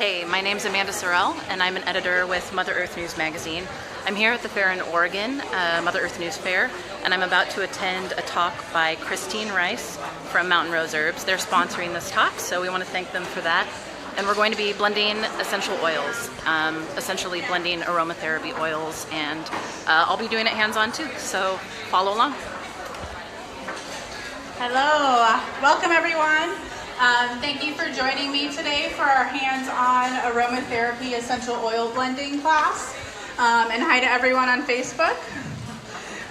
Hey, my name's Amanda Sorrell, and I'm an editor with Mother Earth News magazine. I'm here at the fair in Oregon, Mother Earth News Fair, and I'm about to attend a talk by Christine Rice from Mountain Rose Herbs. They're sponsoring this talk, so we want to thank them for that. And we're going to be blending essential oils, essentially blending aromatherapy oils, and I'll be doing it hands-on too, so follow along. Hello, welcome everyone. Thank you for joining me today for our hands-on aromatherapy essential oil blending class. And hi to everyone on Facebook.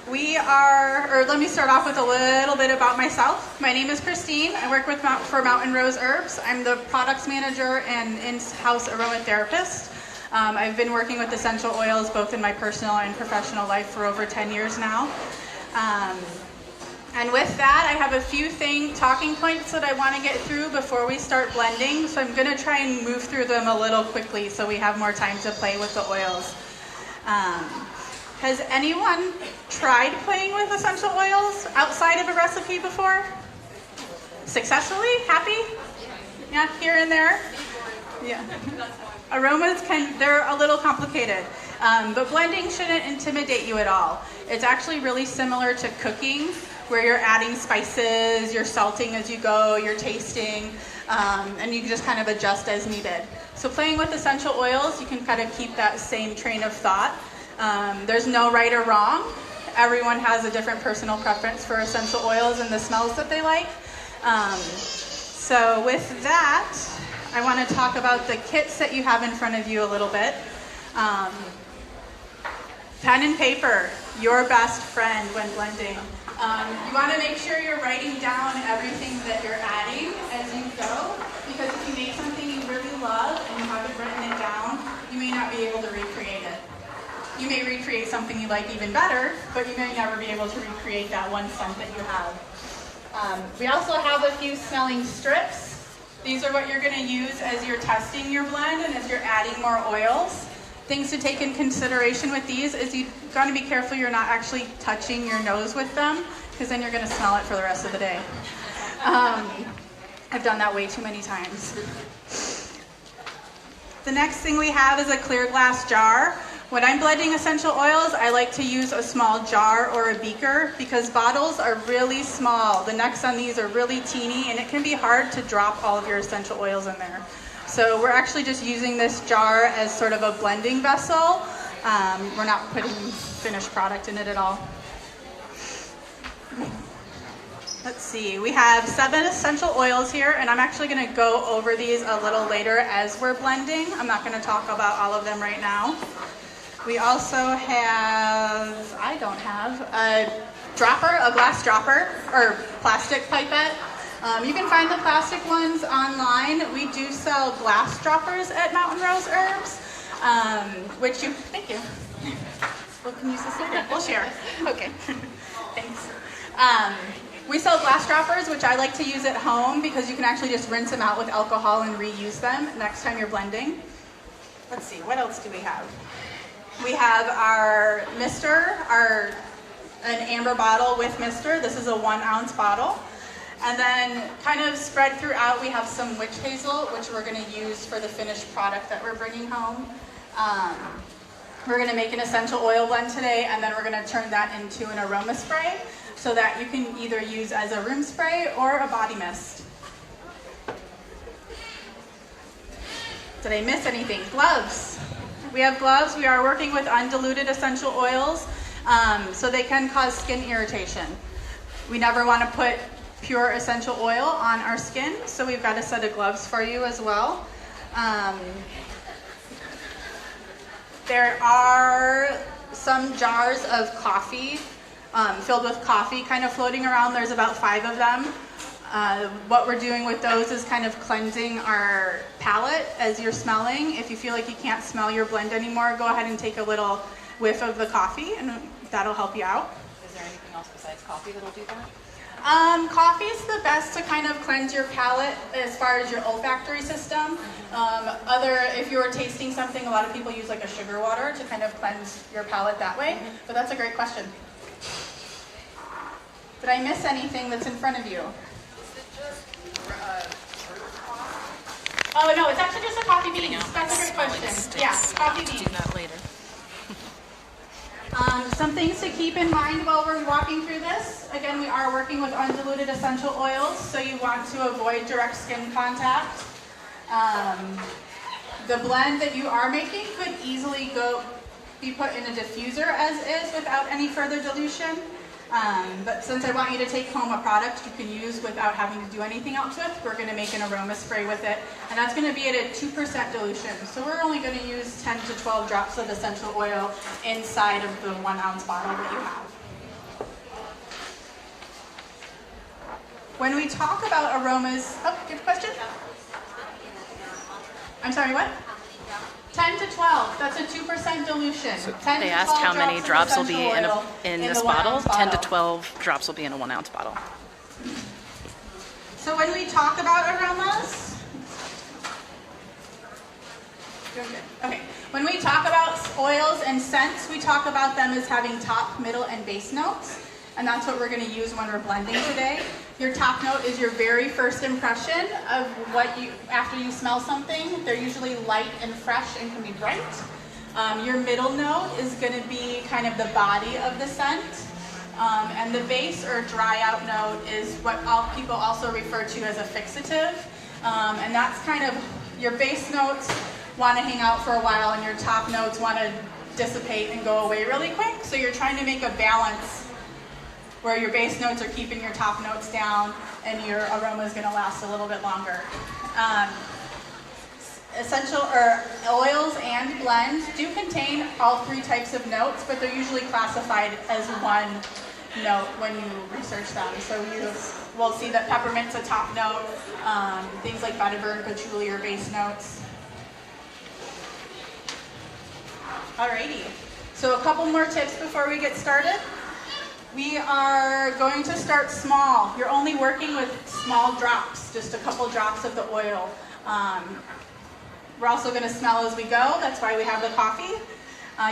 Let me start off with a little bit about myself. My name is Christine. I work for Mountain Rose Herbs. I'm the products manager and in-house aromatherapist. I've been working with essential oils both in my personal and professional life for over 10 years now. And with that, I have a few talking points that I want to get through before we start blending. So I'm going to try and move through them a little quickly so we have more time to play with the oils. Has anyone tried playing with essential oils outside of a recipe before? Successfully? Happy? Yeah, here and there? Yeah. Aromas they're a little complicated, but blending shouldn't intimidate you at all. It's actually really similar to cooking, where you're adding spices, you're salting as you go, you're tasting, and you can just kind of adjust as needed. So playing with essential oils, you can kind of keep that same train of thought. There's no right or wrong. Everyone has a different personal preference for essential oils and the smells that they like. So with that, I want to talk about the kits that you have in front of you a little bit. Pen and paper, your best friend when blending. You want to make sure you're writing down everything that you're adding as you go, because if you make something you really love and you haven't written it down, you may not be able to recreate it. You may recreate something you like even better, but you may never be able to recreate that one scent that you have. We also have a few smelling strips. These are what you're going to use as you're testing your blend and as you're adding more oils. Things to take in consideration with these is you've got to be careful you're not actually touching your nose with them, because then you're going to smell it for the rest of the day. I've done that way too many times. The next thing we have is a clear glass jar. When I'm blending essential oils, I like to use a small jar or a beaker because bottles are really small. The necks on these are really teeny, and it can be hard to drop all of your essential oils in there. So we're actually just using this jar as sort of a blending vessel. We're not putting finished product in it at all. Let's see, we have 7 essential oils here, and I'm actually going to go over these a little later as we're blending. I'm not going to talk about all of them right now. We also have, I don't have, a glass dropper, or plastic pipette. You can find the plastic ones online. We do sell glass droppers at Mountain Rose Herbs, thank you. Well, can you use this later? We'll share. Okay, thanks. We sell glass droppers, which I like to use at home because you can actually just rinse them out with alcohol and reuse them next time you're blending. Let's see, what else do we have? We have our mister, an amber bottle with mister. This is a 1 ounce bottle. And then kind of spread throughout, we have some witch hazel, which we're going to use for the finished product that we're bringing home. We're going to make an essential oil blend today, and then we're going to turn that into an aroma spray so that you can either use as a room spray or a body mist. Did I miss anything? Gloves. We have gloves. We are working with undiluted essential oils, so they can cause skin irritation. We never want to put pure essential oil on our skin, so we've got a set of gloves for you as well. There are some jars of coffee, filled with coffee kind of floating around. There's about 5 of them. What we're doing with those is kind of cleansing our palate as you're smelling. If you feel like you can't smell your blend anymore, go ahead and take a little whiff of the coffee, and that'll help you out. Is there anything else besides coffee that'll do that? Coffee is the best to kind of cleanse your palate as far as your olfactory system. If you were tasting something, a lot of people use like a sugar water to kind of cleanse your palate that way. But that's a great question. Did I miss anything that's in front of you? Is it just Oh no, it's actually just a coffee bean. Coffee Do beans. that later. Some things to keep in mind while we're walking through this. Again, we are working with undiluted essential oils, so you want to avoid direct skin contact. The blend that you are making could easily be put in a diffuser as is without any further dilution. But since I want you to take home a product you can use without having to do anything else with, we're going to make an aroma spray with it. And that's going to be at a 2% dilution. So we're only going to use 10 to 12 drops of essential oil inside of the 1 ounce bottle that you have. When we talk about aromas, oh, good question? I'm sorry, what? 10 to 12, that's a 2% dilution. 10 They to asked 12 how many of drops will be essential oil in the this 1 bottle. ounce 10 to bottle. 12 drops will be in a 1 ounce bottle. So when we talk about aromas, doing good. Okay. When we talk about oils and scents, we talk about them as having top, middle, and base notes. And that's what we're going to use when we're blending today. Your top note is your very first impression of after you smell something. They're usually light and fresh and can be bright. Your middle note is going to be kind of the body of the scent. And the base or dry out note is what people also refer to as a fixative. And that's kind of your base notes want to hang out for a while and your top notes want to dissipate and go away really quick. So you're trying to make a balance where your base notes are keeping your top notes down and your aroma is going to last a little bit longer. Essential oils and blends do contain all 3 types of notes, but they're usually classified as one note when you research them. So you will see that peppermint's a top note, things like vetiver and patchouli are base notes. Alrighty, so a couple more tips before we get started. We are going to start small. You're only working with small drops, just a couple drops of the oil. We're also going to smell as we go. That's why we have the coffee.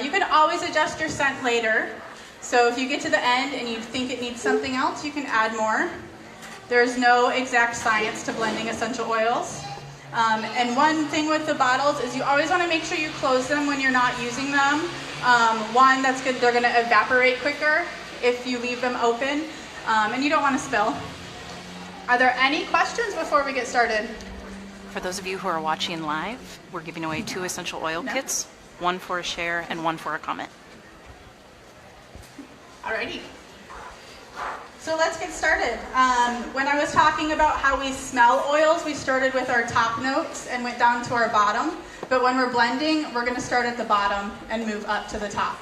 You can always adjust your scent later. So if you get to the end and you think it needs something else, you can add more. There's no exact science to blending essential oils. And one thing with the bottles is you always want to make sure you close them when you're not using them. One, that's good. They're going to evaporate quicker if you leave them open, and you don't want to spill. Are there any questions before we get started? For those of you who are watching live, we're giving away 2 essential oil kits, 1 for a share and 1 for a comment. Alrighty. So let's get started. When I was talking about how we smell oils, we started with our top notes and went down to our bottom. But when we're blending, we're going to start at the bottom and move up to the top.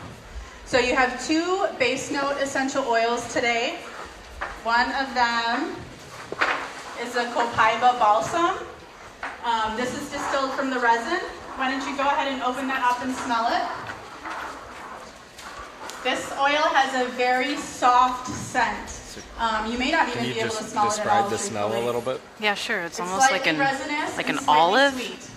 So you have 2 base note essential oils today. One of them is the copaiba balsam. This is distilled from the resin. Why don't you go ahead and open that up and smell it? This oil has a very soft scent. You may not even be able to smell it at all. Describe the smell a little bit? Yeah, sure. It's almost like an slightly olive. Sweet.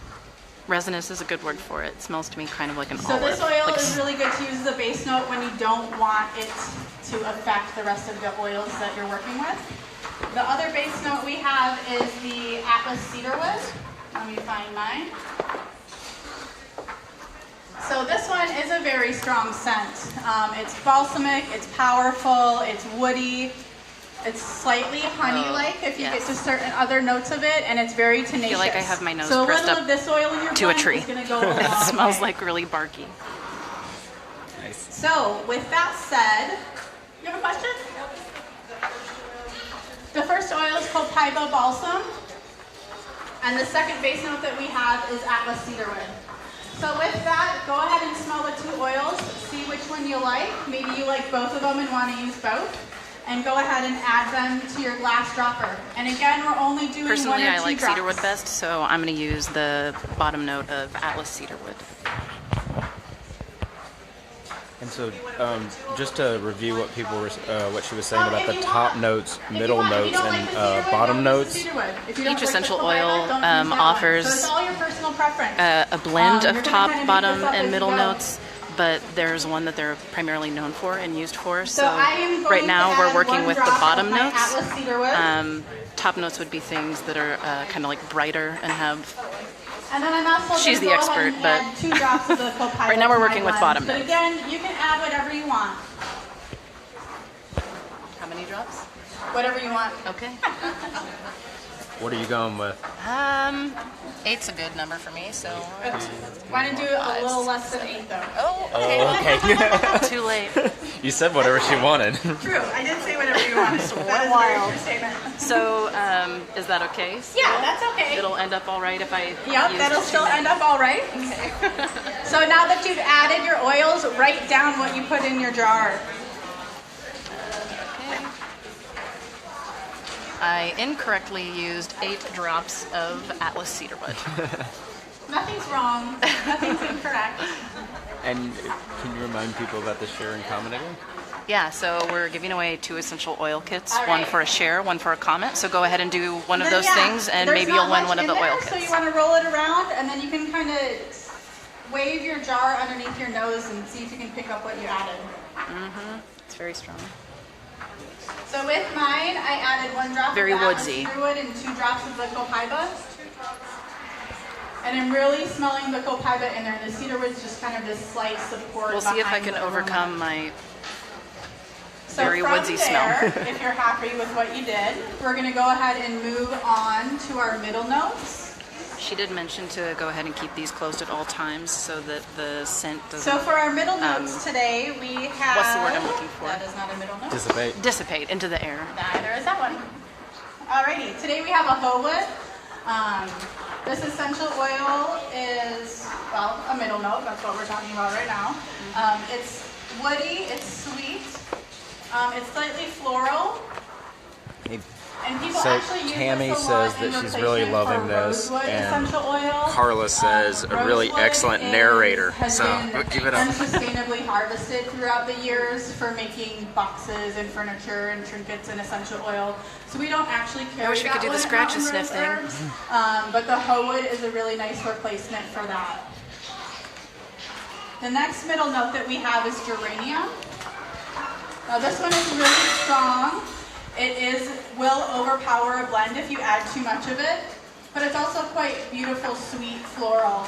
Resinous is a good word for it. It smells to me kind of like an So olive. this oil Like is really good to use as a base note when you don't want it to affect the rest of the oils that you're working with. The other base note we have is the Atlas cedarwood. Let me find mine. So this one is a very strong scent. It's balsamic, it's powerful, it's woody. It's slightly honey-like if you yes. get to certain other notes of it, and it's very tenacious. I feel like I have my nose so pressed a little up of this oil in your to a blend tree. is going to go a long It smells way. like really barky. Nice. So with that said, you have a question? The first oil is called copaiba balsam, and the second base note that we have is Atlas cedarwood. So with that, go ahead and smell the 2 oils, see which one you like. Maybe you like both of them and want to use both. And go ahead and add them to your glass dropper. And again, we're only doing 1 or 2 Personally, I like drops. cedarwood best, so I'm going to use the bottom note of Atlas cedarwood. And so, just to review what people were, what she was saying about the top notes, If you middle want- if you notes, don't like and the cedarwood, bottom don't notes. use the cedarwood. If you don't Each like the essential copaiba, oil, don't use that one. offers, So it's all your personal preference. A blend You're of gonna top, kinda make bottom, this up as and you middle go. notes, but there's one that they're primarily known for and used for. So I am going right now to we're add working 1 with the drop bottom of my notes. Atlas cedarwood. Top notes would be things that are kind of like brighter and have And then I'm also She's going the to go ahead expert, and but- add 2 drops of the copaiba. Right now we're to my working with blend. bottom But notes. again, you can add whatever you want. How many drops? Whatever you want. Okay. What are you going with? 8's a good number for me, so. Want to do a little less than 8 though. Oh, Oh, okay. too late. You said whatever she wanted. True, I did say whatever you wanted. That is a very true statement. So, is that okay? Yeah, that's okay. It'll end up all right if I. Yep, use that'll too still many. end up all right. So now that you've added your oils, write down what you put in your jar. Okay. I incorrectly used 8 drops of Atlas cedarwood. Nothing's wrong. Nothing's incorrect. And can you remind people about the share and comment again? Yeah, so we're giving away 2 essential oil kits, All one right. for a share, one for a comment. So go ahead and do one of Then, those yeah, things, and there's maybe not you'll win much one of in the there, oil So you kits. want to roll it around, and then you can kind of wave your jar underneath your nose and see if you can pick up what you added. It's very strong. So with mine, I added 1 drop Very of the Atlas woodsy. cedarwood and 2 drops of the copaiba. And I'm really smelling the copaiba in there. The cedarwood's just kind of this slight support. We'll see if I behind can the aroma. overcome my. So very from woodsy there, smell. if you're happy with what you did, we're going to go ahead and move on to our middle notes. She did mention to go ahead and keep these closed at all times so that the scent doesn't So for our middle notes today, we have... what's the word I'm looking for? That is not a middle note. Dissipate. dissipate into the air. Neither is that one. Alrighty, today we have a hoe wood. This essential oil is, well, a middle note. That's what we're talking about right now. It's woody, it's sweet, it's slightly floral. Hey, And people So actually use Tammy this a lot says in that she's really replacement loving for this, rosewood and essential oil. Carla says a really Rosewood excellent narrator. has So been give it up. unsustainably harvested throughout the years for making boxes and furniture and trinkets and essential oil. So we don't actually carry wish we that could do the one at scratch and Mountain sniff Rose thing. Herbs, but the hoe wood is a really nice replacement for that. The next middle note that we have is geranium. Now this one is really strong. It will overpower a blend if you add too much of it, but it's also quite beautiful, sweet, floral.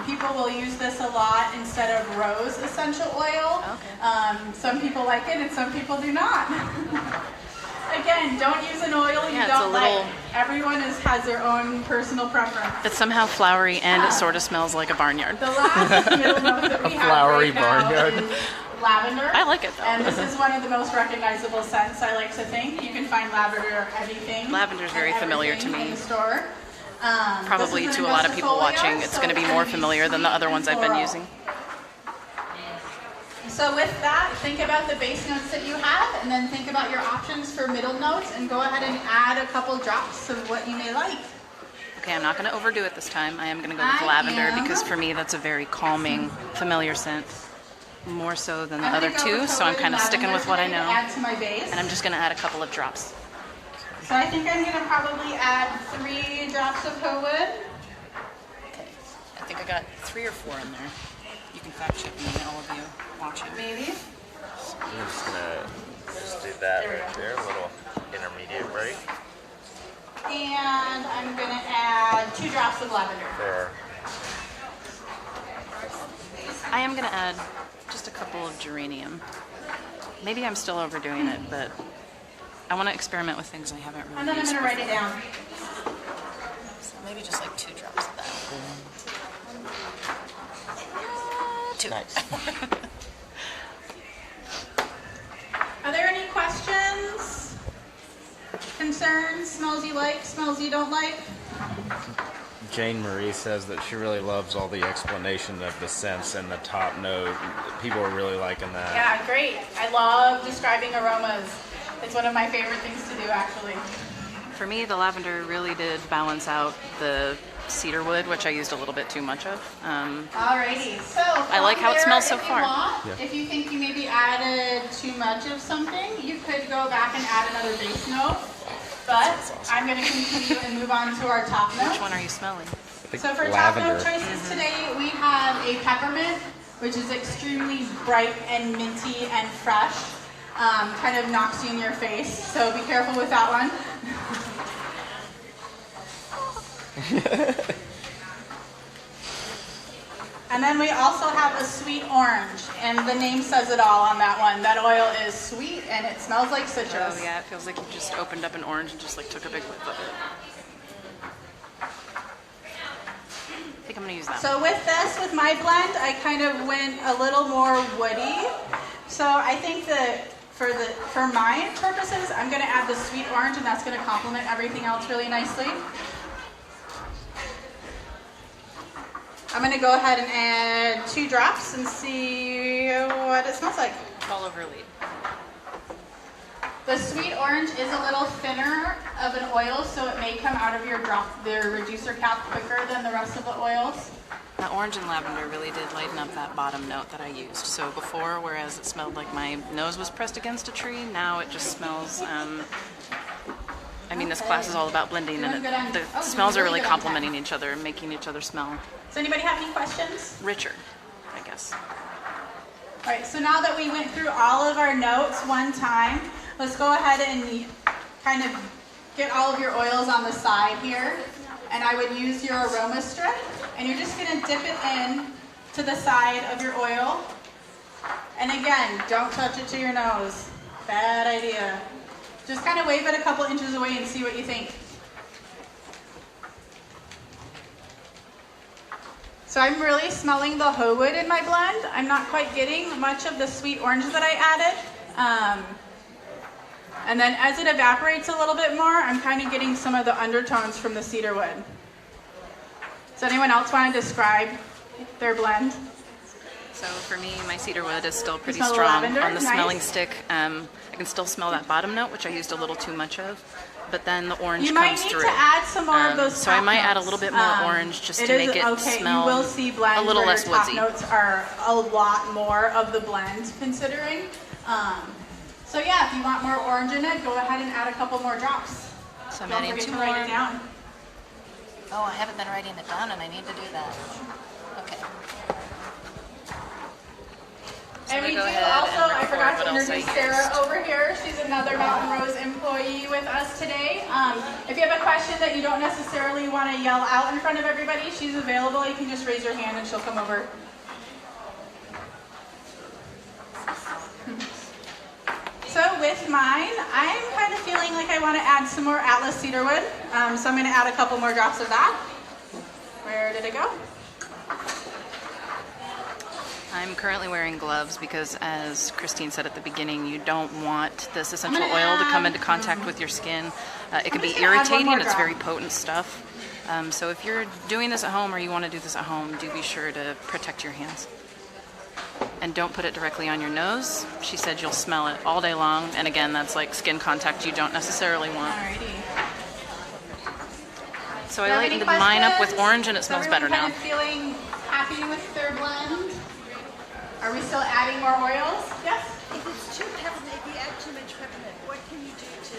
People will use this a lot instead of rose essential oil. Okay. Some people like it and some people do not. Again, don't use an oil you Yeah, it's don't a little- like. Everyone has their own personal preference. It's somehow flowery and it sort of smells like a barnyard. The last middle note that we have flowery right now barnyard. is lavender. I like it though. And this is one of the most recognizable scents, I like to think. You can find lavender everything. Lavender's very and familiar to everything me. in the store. Probably This is to an a lot of people Angustifolia, watching, it's so going to be it's more gonna familiar than the sweet other ones I've been floral. using. So with that, think about the base notes that you have, and then think about your options for middle notes, and go ahead and add a couple drops of what you may like. Okay, I'm not going to overdo it this time. I am going to go with I lavender am. because for me that's a very calming, familiar scent. More so than the I'm other gonna go two, with so I'm Hawaiian kind of sticking lavender with what I today to know. Add to my base. And I'm just going to add a couple of drops. So I think I'm going to probably add 3 drops of hoe wood. Okay. I think I got 3 or 4 in there. You can fact check me, all of you watching. Maybe. I'm just gonna do that right there, a little intermediate break And I'm going to add 2 drops of lavender. for I am going to add just a couple of geranium. Maybe I'm still overdoing it, but I want to experiment with things I haven't really And then I'm used going to write it before. down. So maybe just like 2 drops of that. 2. nice. Are there any questions, concerns, smells you like, smells you don't like? Jane Marie says that she really loves all the explanation of the scents and the top note. People are really liking that. Yeah, great. I love describing aromas. It's one of my favorite things to do, actually. For me, the lavender really did balance out the cedar wood, which I used a little bit too much of. Alrighty, so I like how it from smells there, so if far. You want, Yeah. If you think you maybe added too much of something, you could go back and add another base note. But I'm going to continue and move on to our top note. Which one are you smelling? I think So for lavender. top note choices today, we have a peppermint, which is extremely bright and minty and fresh. Kind of knocks you in your face, so be careful with that one. And then we also have a sweet orange, and the name says it all on that one. That oil is sweet and it smells like citrus. Oh yeah, it feels like you just opened up an orange and just like took a big whiff of it. I think I'm gonna use that. So with this, with my blend, I kind of went a little more woody. So I think that for my purposes, I'm gonna add the sweet orange, and that's gonna complement everything else really nicely. I'm gonna go ahead and add 2 drops and see what it smells like. All over lead. The sweet orange is a little thinner of an oil, so it may come out of your reducer cap quicker than the rest of the oils. The orange and lavender really did lighten up that bottom note that I used. So before, whereas it smelled like my nose was pressed against a tree, now it just smells, I mean, this class is all about blending, and the smells are really complementing each other and making each other smell Does anybody have any questions? richer, I guess. All right, so now that we went through all of our notes one time, let's go ahead and kind of get all of your oils on the side here. And I would use your aroma strip, and you're just gonna dip it in to the side of your oil. And again, don't touch it to your nose. Bad idea. Just kind of wave it a couple inches away and see what you think. So I'm really smelling the hoe wood in my blend. I'm not quite getting much of the sweet orange that I added. And then as it evaporates a little bit more, I'm kind of getting some of the undertones from the cedar wood. Does anyone else want to describe their blend? So for me, my cedar wood is still pretty smell the strong lavender? on the Nice. smelling stick. I can still smell that bottom note, which I used a little too much of, but then the orange You might comes need through. to add some more of those So I top might add a notes. little bit more orange just to It is make it okay. smell You will see blends a little where less your top woodsy. notes are a lot more of the blend, considering. So yeah, if you want more orange in it, go ahead and add a couple more drops. So I'm Don't adding forget 2 to more. write it down. Oh, I haven't been writing it down, and I need to do that. Okay. And I'm we do gonna go ahead also, and I forgot record to what else I introduce Sarah used. over here. She's another Mountain Rose employee with us today. If you have a question that you don't necessarily want to yell out in front of everybody, she's available. You can just raise your hand and she'll come over. So with mine, I'm kind of feeling like I want to add some more Atlas cedarwood. So I'm going to add a couple more drops of that. Where did it go? I'm currently wearing gloves because, as Christine said at the beginning, you don't want this essential gonna oil to come add- into contact with your skin. It can be just gonna add one irritating. more It's drop. very potent stuff. So if you're doing this at home or you want to do this at home, do be sure to protect your hands. And don't put it directly on your nose. She said you'll smell it all day long. And again, that's like skin contact you don't necessarily want. Alrighty. So I Do you have any lightened mine up with questions? orange and it Is smells everyone better now. kind of feeling happy with their blend? Are we still adding more oils? Yes? If it's too peppermint, if you add too much peppermint, what can you do to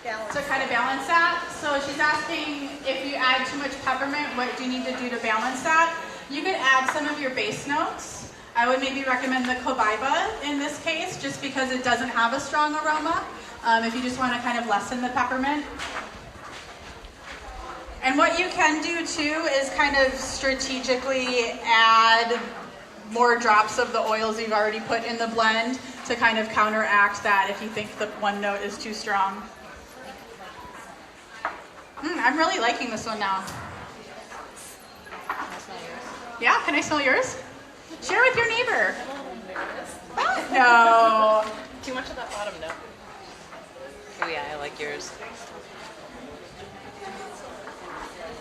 balance? To kind of balance that. So she's asking if you add too much peppermint, what do you need to do to balance that? You could add some of your base notes. I would maybe recommend the cobaiba in this case, just because it doesn't have a strong aroma. If you just want to kind of lessen the peppermint. And what you can do too is kind of strategically add more drops of the oils you've already put in the blend to kind of counteract that if you think the one note is too strong. I'm really liking this one now. Yeah, can I smell yours? Share with your neighbor. What? No. Too much of that bottom note. Oh yeah, I like yours.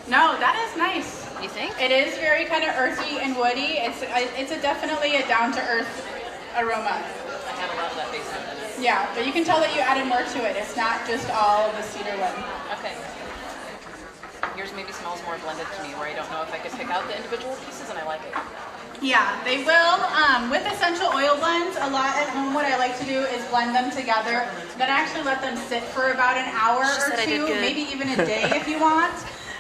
No, that is nice. You think? It is very kind of earthy and woody. It's definitely a down-to-earth aroma. I had a lot of that base note in it. Yeah, but you can tell that you added more to it. It's not just all the cedar wood. Okay. Yours maybe smells more blended to me, where I don't know if I could pick out the individual pieces, and I like it. Yeah, they will. With essential oil blends, a lot at home what I like to do is blend them together. Then actually let them sit for about an hour She or said I did two, good. maybe even a day if you want.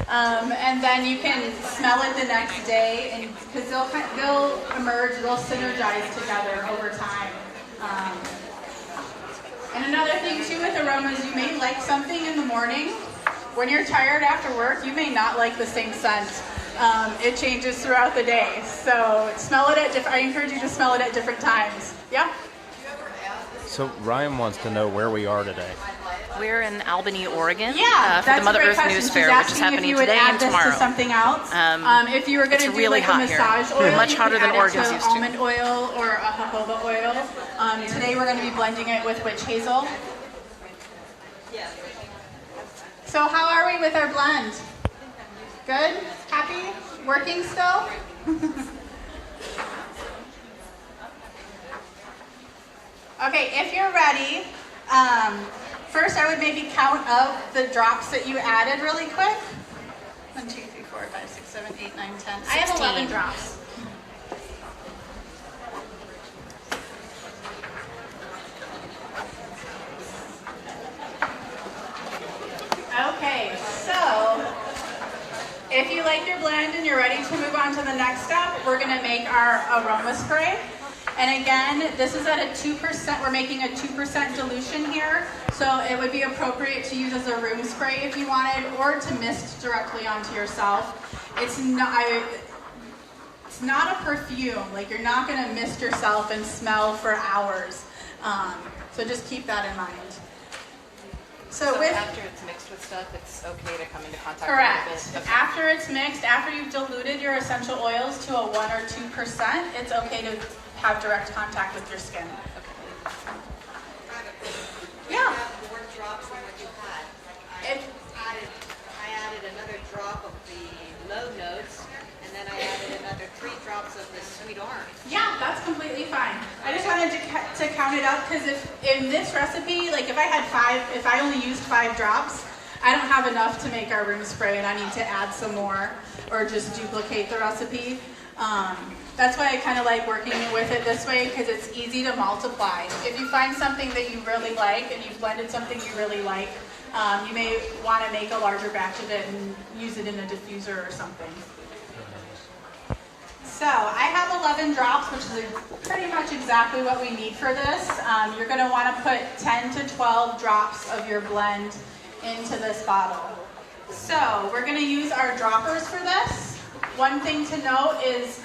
And then you can smell it the next day, and because they'll emerge, they'll synergize together over time. And another thing too with aromas, you may like something in the morning. When you're tired after work, you may not like the same scent It changes throughout the day. So smell it at I encourage you to smell it at different times. Yeah? So Ryan wants to know where we are today. We're in Albany, Oregon, Yeah, for that's the Mother a great Earth question. News She's Fair, which is asking if happening you would today add and this tomorrow. to something else. If you were going to it's do really like a hot here. massage oil, Much you hotter could than add Oregon's it to used to. almond oil or a jojoba oil. Today we're going to be blending it with witch hazel. So how are we with our blend? Good? Happy? Working still? Okay, if you're ready, first I would maybe count up the drops that you added really quick. 1, 2, 3, 4, 5, 6, 7, 8, 9, 10. I have 11 drops. Okay, so if you like your blend and you're ready to move on to the next step, we're going to make our aroma spray. And again, this is at a 2%, we're making a 2% dilution here, so it would be appropriate to use as a room spray if you wanted, or to mist directly onto yourself. It's not a perfume, like you're not going to mist yourself and smell for hours. So just keep that in mind. So After it's mixed with stuff, it's okay to come into contact correct. with it? Okay. After it's mixed, after you've diluted your essential oils to a 1 or 2%, it's okay to have direct contact with your skin. Yeah. More drops than what you had. I added another drop of the low notes, and then I added another 3 drops of the sweet orange. Yeah, that's completely fine. I just wanted to count it up because if in this recipe, like if I only used 5 drops, I don't have enough to make our room spray, and I need to add some more or just duplicate the recipe. That's why I kind of like working with it this way, because it's easy to multiply. If you find something that you really like and you've blended something you really like, you may want to make a larger batch of it and use it in a diffuser or something. So I have 11 drops, which is pretty much exactly what we need for this. You're going to want to put 10 to 12 drops of your blend into this bottle. So we're going to use our droppers for this. One thing to note is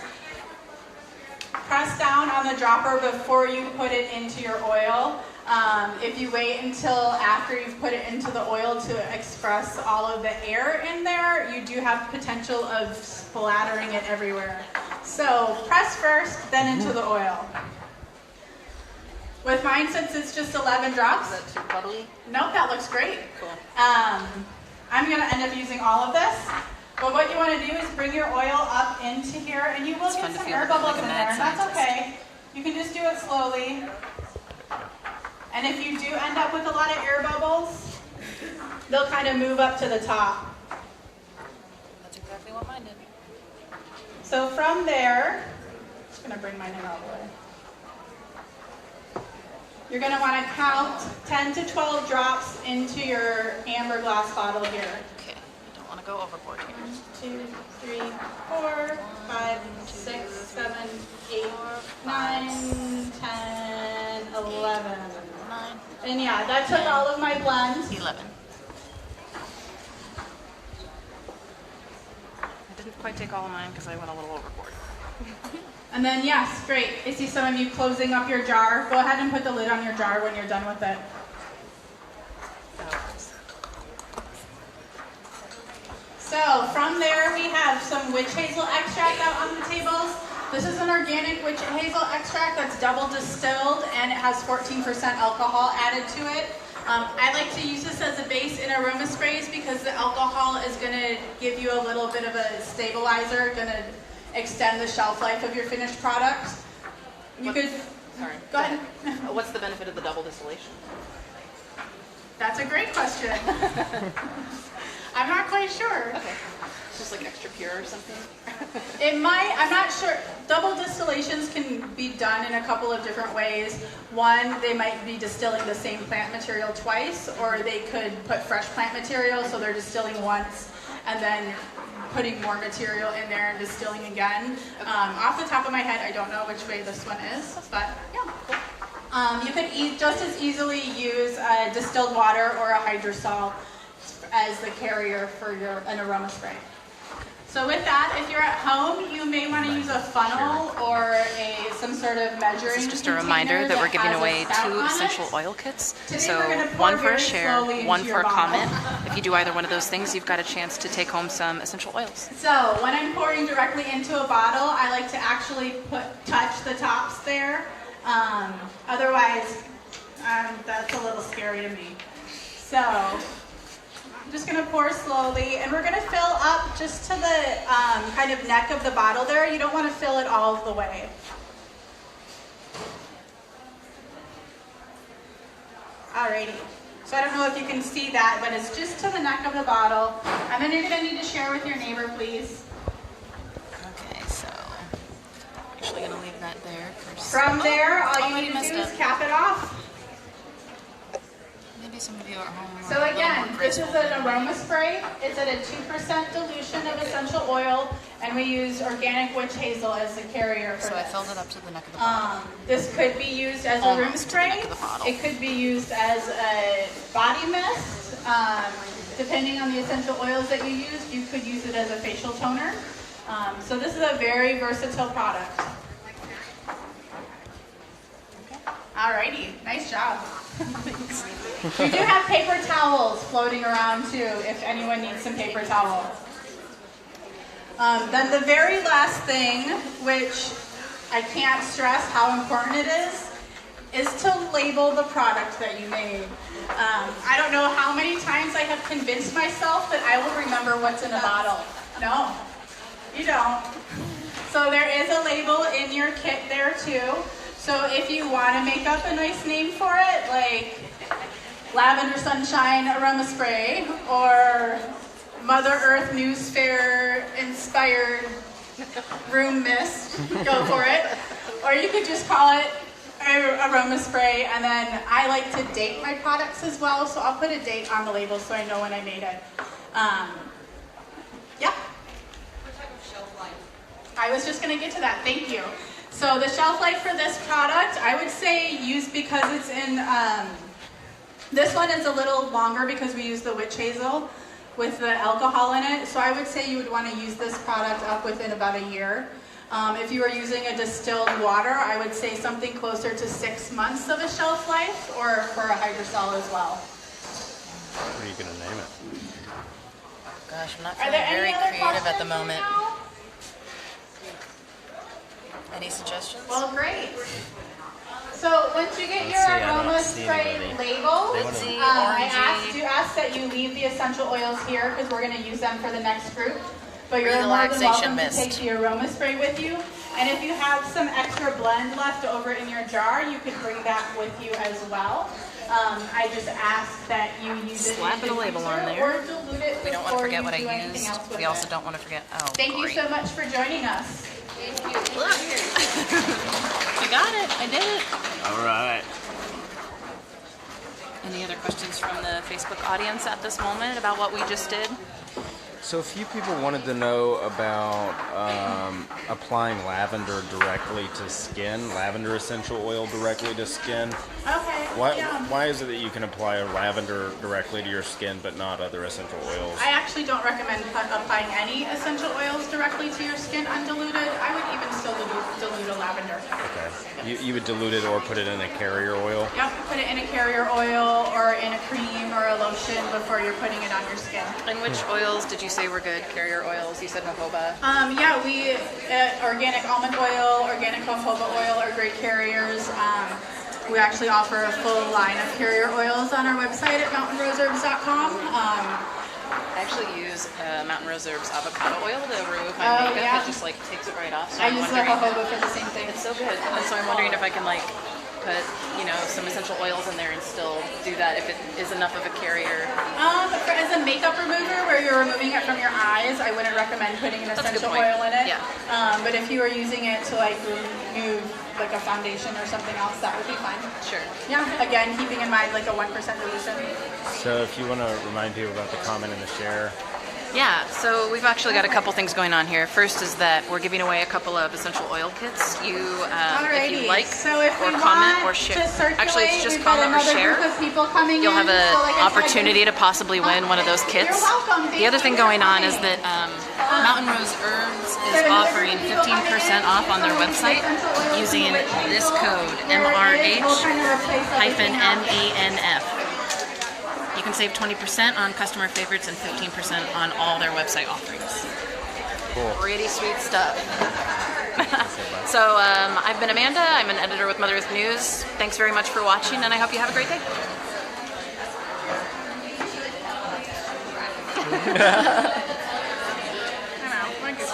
press down on the dropper before you put it into your oil. If you wait until after you've put it into the oil to express all of the air in there, you do have potential of splattering it everywhere. So press first, then into the oil. With mine, since it's just 11 drops. Is that too bubbly? Nope, that looks great. Cool. I'm going to end up using all of this. But what you want to do is bring your oil up into here, and you will get some air bubbles in there, and that's okay. You can just do it slowly. And if you do end up with a lot of air bubbles, they'll kind of move up to the top. That's exactly what mine did. So from there, I'm just going to bring mine in all the way. You're going to want to count 10 to 12 drops into your amber glass bottle here. Okay, I don't want to go overboard here. 2, 3, 4, 5, 6, 7, 8, 9, 10, 11. 9, And yeah, that took all of my blend. 11. I didn't quite take all of mine because I went a little overboard. And then yes, great. I see some of you closing up your jar. Go ahead and put the lid on your jar when you're done with it. So from there we have some witch hazel extract out on the tables. This is an organic witch hazel extract that's double distilled, and it has 14% alcohol added to it. I like to use this as a base in aroma sprays because the alcohol is going to give you a little bit of a stabilizer, going to extend the shelf life of your finished product. You could, Sorry. go ahead. What's the benefit of the double distillation? That's a great question. I'm not quite sure. Okay. Just like extra pure or something? It might, I'm not sure. Double distillations can be done in a couple of different ways. One, they might be distilling the same plant material twice, or they could put fresh plant material, so they're distilling once and then putting more material in there and distilling again. Okay. Off the top of my head, I don't know which way this one is, but yeah, cool. You could just as easily use distilled water or a hydrosol as the carrier for an aroma spray. So with that, if you're at home, you may want to use a funnel or some sort of measuring. This is just a reminder that we're giving away 2 essential oil kits. So one for a share, one for a comment. If you do either one of those things, you've got a chance to take home some essential oils. So when I'm pouring directly into a bottle, I like to actually touch the tops there. Otherwise, that's a little scary to me. So I'm just going to pour slowly, and we're going to fill up just to the kind of neck of the bottle there. You don't want to fill it all the way. Alrighty. So I don't know if you can see that, but it's just to the neck of the bottle. And then you're going to need to share with your neighbor, please. Okay, so actually going to leave that there for From there, all you already need to messed do up. is cap it off. Maybe some of you at home are So a little again, more this is graceful an than me. aroma spray. It's at a 2% dilution of essential oil, and we use organic witch hazel as the carrier for So I this. filled it up to the neck of the bottle. This could be used as a room Almost to the spray. neck of the bottle. It could be used as a body mist. Depending on the essential oils that you use, you could use it as a facial toner. So this is a very versatile product. Alrighty, nice job. We do have paper towels floating around too, if anyone needs some paper towels. Then the very last thing, which I can't stress how important it is to label the product that you made. I don't know how many times I have convinced myself that I will remember what's in a bottle. No, you don't. So there is a label in your kit there too. So if you want to make up a nice name for it, like Lavender Sunshine Aroma Spray or Mother Earth News Fair Inspired Room Mist, go for it. Or you could just call it aroma spray, and then I like to date my products as well, so I'll put a date on the label so I know when I made it. Yeah. What type of shelf life? I was just going to get to that. Thank you. So the shelf life for this product, I would say use because it's in, this one is a little longer because we use the witch hazel with the alcohol in it. So I would say you would want to use this product up within about a year. If you were using a distilled water, I would say something closer to 6 months of a shelf life, or for a hydrosol as well. What are you going to name it? Gosh, I'm not Are feeling there very any other creative at the questions right moment. now? Any suggestions? Well, great. So once you get Let's your see, I don't aroma see spray anybody. labeled, Lindsay, I orangey. ask that you leave the essential oils here because we're going to use them for the next group. But you're more than Relaxation welcome mist. to take the aroma spray with you. And if you have some extra blend left over in your jar, you could bring that with you as well. I just ask that you use it Slapping in a label on diffuser there. or dilute it We don't want to before forget you what I do anything used. else with We also it. don't want to forget. Oh, Thank you great. so much for joining us. Look. I got it. I did it. All right. Any other questions from the Facebook audience at this moment about what we just did? So a few people wanted to know about applying lavender directly to skin, lavender essential oil directly to skin. Okay. Yeah. Why is it that you can apply lavender directly to your skin but not other essential oils? I actually don't recommend applying any essential oils directly to your skin undiluted. I would even still dilute a lavender. Okay. You would dilute it or put it in a carrier oil? Yep, put it in a carrier oil or in a cream or a lotion before you're putting it on your skin. And which oils did you say were good? Carrier oils? You said jojoba. Yeah, organic almond oil, organic jojoba oil are great carriers. We actually offer a full line of carrier oils on our website at mountainroseherbs.com. I actually use Mountain Rose Herbs avocado oil to remove my makeup. yeah. It just like takes it right off. So I I'm use the wondering. jojoba for the same thing. It's so good. And so I'm wondering if I can like put, some essential oils in there and still do that if it is enough of a carrier. As a makeup remover, where you're removing it from your eyes, I wouldn't recommend putting an That's a good essential point. oil in it. Yeah. But if you are using it to like remove like a foundation or something else, that would be fine. Sure. Yeah. Again, keeping in mind like a 1% dilution. So if you want to remind people about the comment and the share. Yeah, so we've actually got a couple things going on here. First is that we're giving away a couple of essential oil kits. If Alrighty. you like So if or we comment want or share, to circulate, actually it's just we've got comment or another share. group of people coming You'll in, have an so like I said, opportunity to possibly win one of those kits. You're welcome. The other thing going on is that Mountain Rose Herbs is offering 15% off on their website using this code MRH-MENF. You can save 20% on customer favorites and 15% on all their website offerings. Cool. Pretty sweet stuff. So I've been Amanda. I'm an editor with Mother Earth News. Thanks very much for watching, and I hope you have a great day.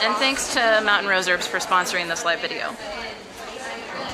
And thanks to Mountain Rose Herbs for sponsoring this live video.